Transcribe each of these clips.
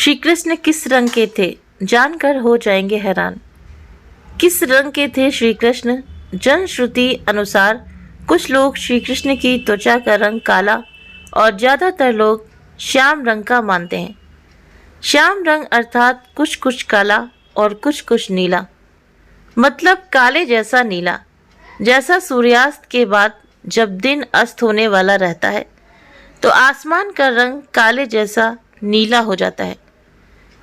श्री कृष्ण किस रंग के थे, जानकर हो जाएंगे हैरान। किस रंग के थे श्री कृष्ण? जनश्रुति अनुसार कुछ लोग श्री कृष्ण की त्वचा का रंग काला और ज़्यादातर लोग श्याम रंग का मानते हैं। श्याम रंग अर्थात कुछ कुछ काला और कुछ कुछ नीला, मतलब काले जैसा नीला, जैसा सूर्यास्त के बाद जब दिन अस्त होने वाला रहता है तो आसमान का रंग काले जैसा नीला हो जाता है।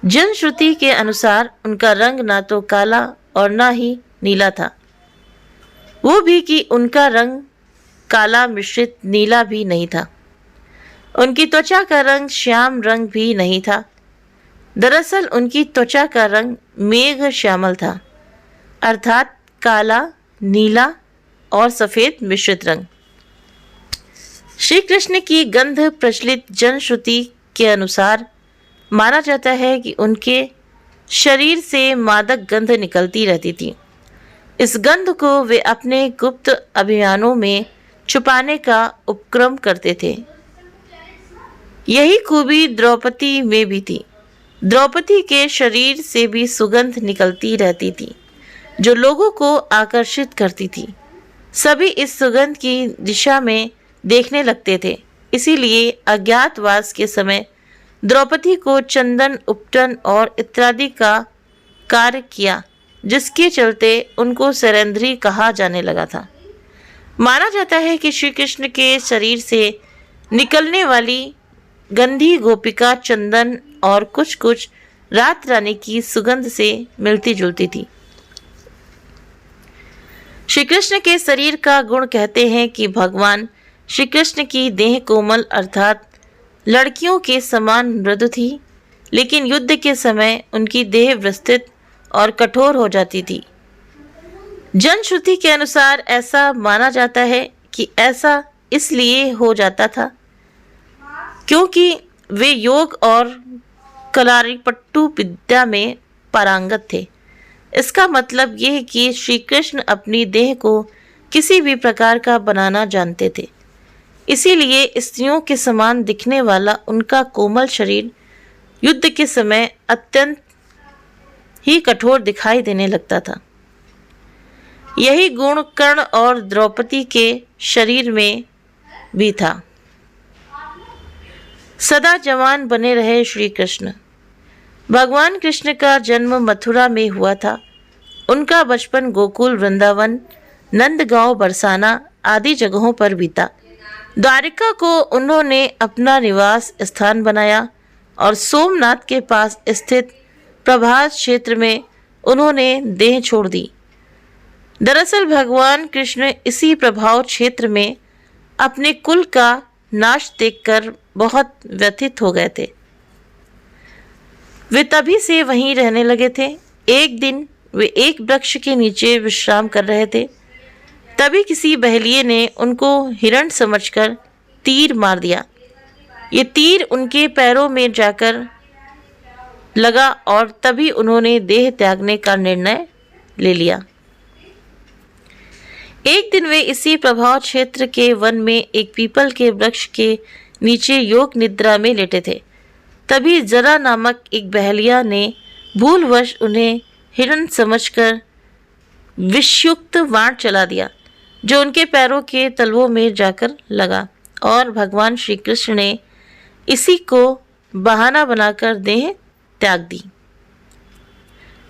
जनश्रुति के अनुसार उनका रंग ना तो काला और ना ही नीला था, वो भी कि उनका रंग काला मिश्रित नीला भी नहीं था। उनकी त्वचा का रंग श्याम रंग भी नहीं था। दरअसल उनकी त्वचा का रंग मेघ श्यामल था, अर्थात काला, नीला और सफ़ेद मिश्रित रंग। श्री कृष्ण की गंध प्रचलित जनश्रुति के अनुसार माना जाता है कि उनके शरीर से मादक गंध निकलती रहती थी। इस गंध को वे अपने गुप्त अभियानों में छुपाने का उपक्रम करते थे। यही खूबी द्रौपदी में भी थी। द्रौपदी के शरीर से भी सुगंध निकलती रहती थी जो लोगों को आकर्षित करती थी। सभी इस सुगंध की दिशा में देखने लगते थे। इसीलिए अज्ञातवास के समय द्रौपदी को चंदन, उपटन और इत्यादि का कार्य किया, जिसके चलते उनको सरेंद्री कहा जाने लगा था। माना जाता है कि श्री कृष्ण के शरीर से निकलने वाली गंधी गोपिका चंदन और कुछ कुछ रात रानी की सुगंध से मिलती जुलती थी। श्री कृष्ण के शरीर का गुण कहते हैं कि भगवान श्री कृष्ण की देह कोमल अर्थात लड़कियों के समान मृदु थी, लेकिन युद्ध के समय उनकी देह विस्तृत और कठोर हो जाती थी। जनश्रुति के अनुसार ऐसा माना जाता है कि ऐसा इसलिए हो जाता था क्योंकि वे योग और कलारीपट्टू विद्या में पारंगत थे। इसका मतलब यह है कि श्री कृष्ण अपनी देह को किसी भी प्रकार का बनाना जानते थे। इसीलिए स्त्रियों के समान दिखने वाला उनका कोमल शरीर युद्ध के समय अत्यंत ही कठोर दिखाई देने लगता था। यही गुण कर्ण और द्रौपदी के शरीर में भी था। सदा जवान बने रहे श्री कृष्ण। भगवान कृष्ण का जन्म मथुरा में हुआ था। उनका बचपन गोकुल, वृंदावन, नंदगांव, बरसाना आदि जगहों पर बीता। द्वारिका को उन्होंने अपना निवास स्थान बनाया और सोमनाथ के पास स्थित प्रभास क्षेत्र में उन्होंने देह छोड़ दी। दरअसल भगवान कृष्ण इसी प्रभाव क्षेत्र में अपने कुल का नाश देखकर बहुत व्यथित हो गए थे। वे तभी से वहीं रहने लगे थे। एक दिन वे एक वृक्ष के नीचे विश्राम कर रहे थे। तभी किसी बहेलिये ने उनको हिरण समझकर तीर मार दिया। ये तीर उनके पैरों में जाकर लगा और तभी उन्होंने देह त्यागने का निर्णय ले लिया। एक दिन वे इसी प्रभाव क्षेत्र के वन में एक पीपल के वृक्ष के नीचे योग निद्रा में लेटे थे। तभी जरा नामक एक बहेलिया ने भूलवश उन्हें हिरण समझकर विषयुक्त वाण चला दिया, जो उनके पैरों के तलवों में जाकर लगा और भगवान श्री कृष्ण ने इसी को बहाना बनाकर देह त्याग दी।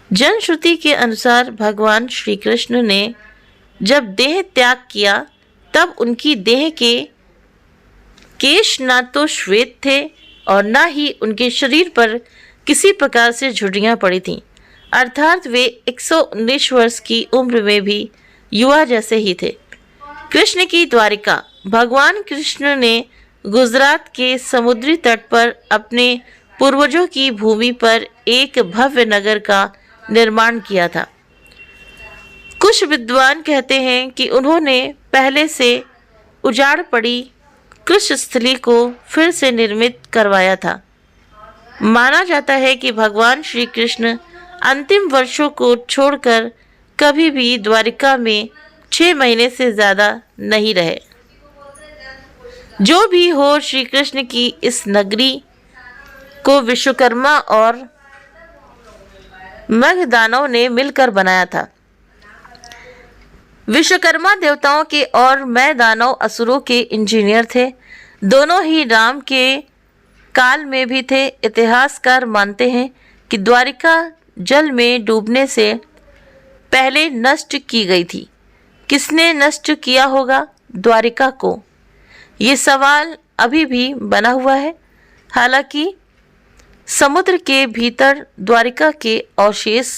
जनश्रुति के अनुसार भगवान श्री कृष्ण ने जब देह त्याग किया तब उनकी देह के केश ना तो श्वेत थे और ना ही उनके शरीर पर किसी प्रकार से झुर्रियां पड़ी थीं, अर्थात वे 119 वर्ष की उम्र में भी युवा जैसे ही थे। कृष्ण की द्वारिका। भगवान कृष्ण ने गुजरात के समुद्री तट पर अपने पूर्वजों की भूमि पर एक भव्य नगर का निर्माण किया था। कुछ विद्वान कहते हैं कि उन्होंने पहले से उजाड़ पड़ी कृष्णस्थली को फिर से निर्मित करवाया था। माना जाता है कि भगवान श्री कृष्ण अंतिम वर्षों को छोड़कर कभी भी द्वारिका में 6 महीने से ज़्यादा नहीं रहे। जो भी हो, श्री कृष्ण की इस नगरी को विश्वकर्मा और मगधानव ने मिलकर बनाया था। विश्वकर्मा देवताओं के और मगधानव असुरों के इंजीनियर थे। दोनों ही राम के काल में भी थे। इतिहासकार मानते हैं कि द्वारिका जल में डूबने से पहले नष्ट की गई थी। किसने नष्ट किया होगा द्वारिका को? ये सवाल अभी भी बना हुआ है। हालांकि समुद्र के भीतर द्वारिका के अवशेष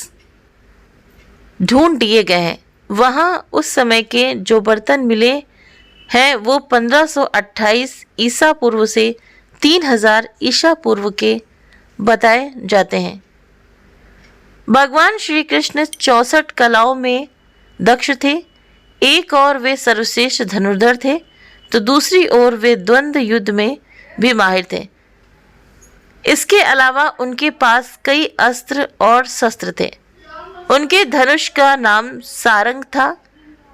ढूंढ लिए गए हैं। वहाँ उस समय के जो बर्तन मिले हैं वो 1528 ईसा पूर्व से 3000 ईसा पूर्व के बताए जाते हैं। भगवान श्री कृष्ण 64 कलाओं में दक्ष थे। एक और वे सर्वश्रेष्ठ धनुर्धर थे तो दूसरी ओर वे द्वंद्व युद्ध में भी माहिर थे। इसके अलावा उनके पास कई अस्त्र और शस्त्र थे। उनके धनुष का नाम सारंग था,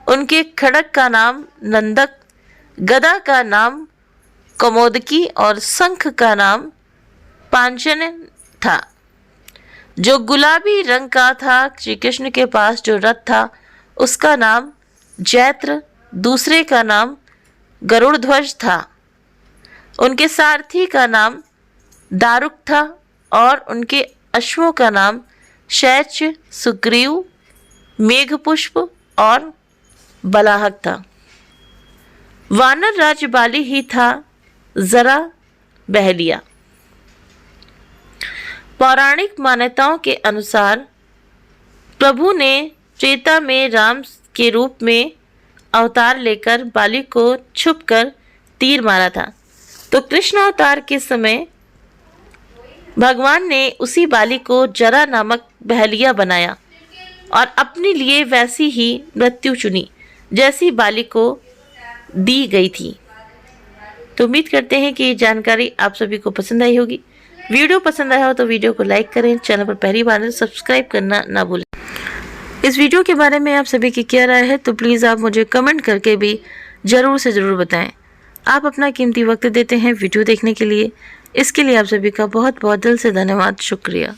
उनके खड़ग का नाम नंदक, गदा का नाम कमोदकी और शंख का नाम पांचन था जो गुलाबी रंग का था। श्री कृष्ण के पास जो रथ था उसका नाम जैत्र, दूसरे का नाम गरुड़ध्वज था। उनके सारथी का नाम दारुक था और उनके अश्वों का नाम शैच, सुग्रीव, मेघपुष्प और बलाहक था। वानर राज बाली ही था जरा बहलिया। पौराणिक मान्यताओं के अनुसार प्रभु ने त्रेता में राम के रूप में अवतार लेकर बाली को छुपकर तीर मारा था। तो कृष्ण अवतार के समय भगवान ने उसी बाली को जरा नामक बहलिया बनाया और अपने लिए वैसी ही मृत्यु चुनी जैसी बाली को दी गई थी। तो उम्मीद करते हैं कि ये जानकारी आप सभी को पसंद आई होगी। वीडियो पसंद आया हो तो वीडियो को लाइक करें, चैनल पर पहली बार है सब्सक्राइब करना ना भूलें। इस वीडियो के बारे में आप सभी की क्या राय है तो प्लीज़ आप मुझे कमेंट करके भी ज़रूर से ज़रूर बताएं। आप अपना कीमती वक्त देते हैं वीडियो देखने के लिए, इसके लिए आप सभी का बहुत बहुत दिल से धन्यवाद, शुक्रिया।